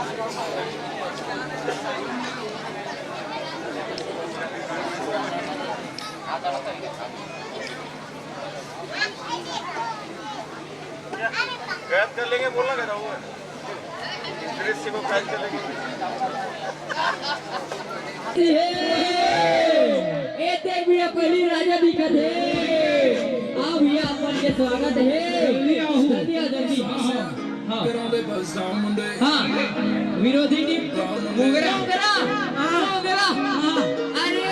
कैद कर लेंगे, बोलना क्या हुआ दृश्य को कैद कर लेंगे। भैया पहली राजा दिखत है। आओ भैया अपन के स्वागत है। जल्दी आओ, जल्दी आओ, जल्दी। हाँ विरोधी टीम मोगरा मोगरा मोगरा। अरे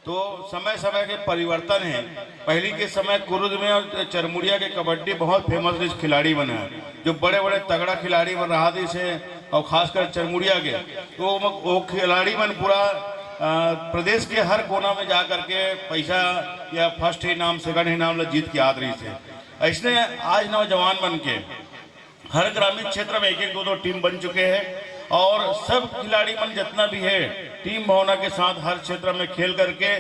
तो समय समय के परिवर्तन है। पहले के समय कुरुद में और चरमुड़िया के कबड्डी बहुत फेमस खिलाड़ी बना है, जो बड़े बड़े तगड़ा खिलाड़ी बन रहा थी से, और खासकर चरमुड़िया के तो वो खिलाड़ी बन पूरा प्रदेश के हर कोना में जा करके पैसा या फर्स्ट इनाम सेकंड इनाम जीत के आ रही थे। ऐसने आज नौजवान बन के हर ग्रामीण क्षेत्र में एक एक दो दो टीम बन चुके हैं, और सब खिलाड़ी मन जितना भी है टीम भावना के साथ हर क्षेत्र में खेल करके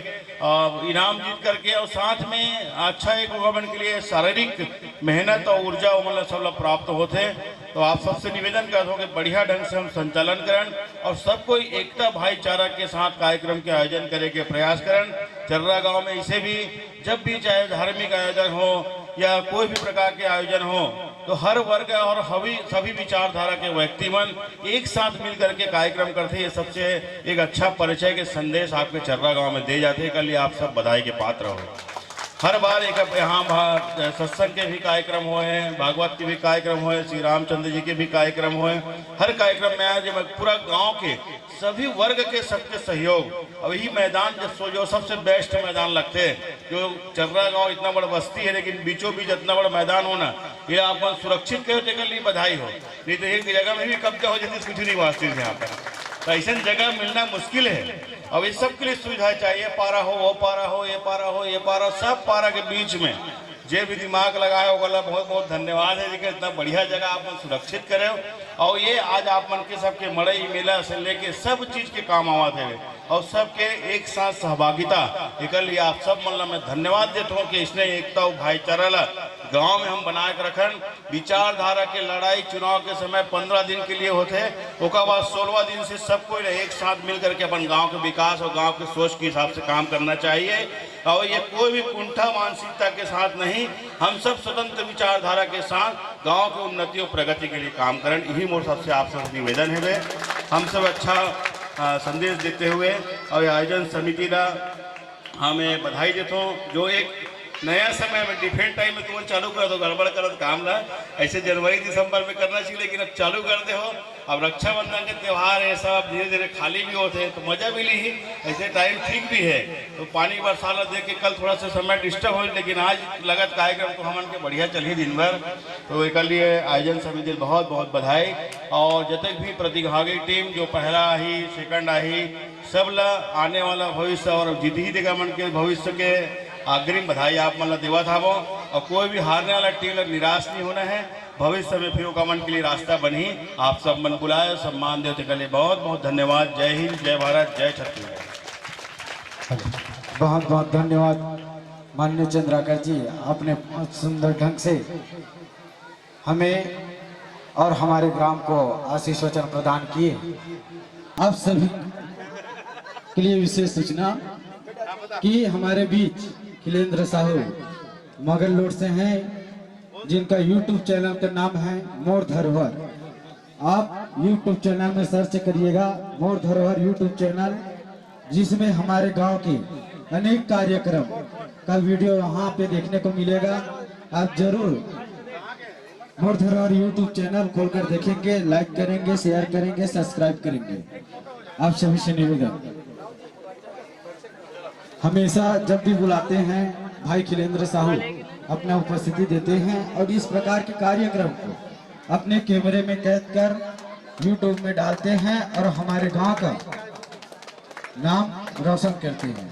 इनाम जीत करके, और साथ में अच्छा एक गवर्नमेंट के लिए शारीरिक मेहनत और ऊर्जा मतलब सब लोग प्राप्त होते। तो आप सबसे निवेदन करता हूँ कि बढ़िया ढंग से हम संचालन करें और सबको एकता भाईचारा के साथ कार्यक्रम के आयोजन करे के प्रयास करें। चर्रा गांव में इसे भी जब भी चाहे धार्मिक आयोजन हो या कोई भी प्रकार के आयोजन हो, तो हर वर्ग और सभी विचारधारा के व्यक्ति मन एक साथ मिल करके कार्यक्रम करते हैं। ये सबसे एक अच्छा परिचय के संदेश आपके चर्रा गांव में दे जाते हैं। कल ये आप सब बधाई के पात्र हो। हर बार एक यहाँ सत्संग के भी कार्यक्रम हुए हैं, भागवत के भी कार्यक्रम हुए, श्री रामचंद्र जी के भी कार्यक्रम हुए। हर कार्यक्रम में आज पूरा गांव के सभी वर्ग के सबके सहयोग और यही मैदान जो सबसे बेस्ट मैदान लगते हैं। जो चर्रा गांव इतना बड़ा बस्ती है, लेकिन बीचों बीच इतना बड़ा मैदान होना, ये आप सुरक्षित करने के लिए बधाई हो। नहीं तो एक जगह में भी कब्जा हो जाती, कुछ नहीं वास्ते यहाँ पर, तो ऐसा जगह मिलना मुश्किल है। अब इस सब के लिए सुविधा चाहिए, पारा हो, वो पारा हो, ये पारा हो, ये पारा, सब पारा के बीच में जे भी दिमाग लगाया होगा बहुत बहुत धन्यवाद है कि इतना बढ़िया जगह आप सुरक्षित करें। और ये आज आप मन के सबके मड़ई मेला से लेके सब चीज के काम आवत है, और सबके एक साथ सहभागिता एक लिए आप सब मतलब मैं धन्यवाद देता हूँ कि इसने एकता और भाईचारा गांव में हम बना के रखन। विचारधारा के लड़ाई चुनाव के समय 15 दिन के लिए होते हैं, उसके बाद 16वां दिन से सबको एक साथ मिल करके अपन गांव के विकास और गांव के सोच के हिसाब से काम करना चाहिए। और ये कोई भी कुंठा मानसिकता के साथ नहीं, हम सब स्वतंत्र विचारधारा के साथ गांव की उन्नति और प्रगति के लिए काम करें। यही मोर सबसे आप सब निवेदन है। हम सब अच्छा संदेश देते हुए और आयोजन समिति का हमें बधाई देता हूँ। जो एक नया समय में डिफेंट टाइम में तुम चालू कर दो, गड़बड़ करत काम ना, ऐसे जनवरी दिसंबर में करना चाहिए, लेकिन अब चालू कर दे हो। अब रक्षाबंधन के त्यौहार है, सब धीरे धीरे खाली भी होते हैं, तो मजा भी ली ही, ऐसे टाइम ठीक भी है। तो पानी बरसात देख के कल थोड़ा सा समय डिस्टर्ब हो, लेकिन आज लगत कार्यक्रम तो हमन के बढ़िया चली दिन भर। तो एक लिए आयोजन समिति बहुत बहुत बधाई। और जतक भी प्रतिभागी टीम जो पहला ही सेकंड आई, सब ला आने वाला भविष्य और जीत ही देगा मन के भविष्य के अग्रिम बधाई आप मतलब देवा था वो। और कोई भी हारने वाला टीम निराश नहीं होना है, भविष्य में फिर कमन के लिए रास्ता बनी। आप सब मन बुलाए, सम्मान देते के लिए बहुत बहुत धन्यवाद। जय हिंद, जय भारत, जय छत्तीसगढ़। बहुत बहुत धन्यवाद माननीय चंद्राकर जी, आपने सुंदर ढंग से हमें और हमारे ग्राम को आशीष वचन प्रदान किए। आप सभी के लिए विशेष सूचना कि हमारे बीच खिलेंद्र साहू मगल लोड से हैं, जिनका YouTube चैनल का नाम है मोर धरोहर। आप YouTube चैनल में सर्च करिएगा मोर धरोहर YouTube चैनल, जिसमें हमारे गांव के अनेक कार्यक्रम का वीडियो यहाँ पे देखने को मिलेगा। आप जरूर मोर धरोहर यूट्यूब चैनल खोलकर देखेंगे, लाइक करेंगे, शेयर करेंगे, सब्सक्राइब करेंगे। आप सभी से निवेदन, हमेशा जब भी बुलाते हैं भाई खिलेंद्र साहू अपना उपस्थिति देते हैं और इस प्रकार के कार्यक्रम को अपने कैमरे में कैद कर यूट्यूब में डालते हैं और हमारे गांव का नाम रोशन करते हैं।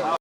गाँव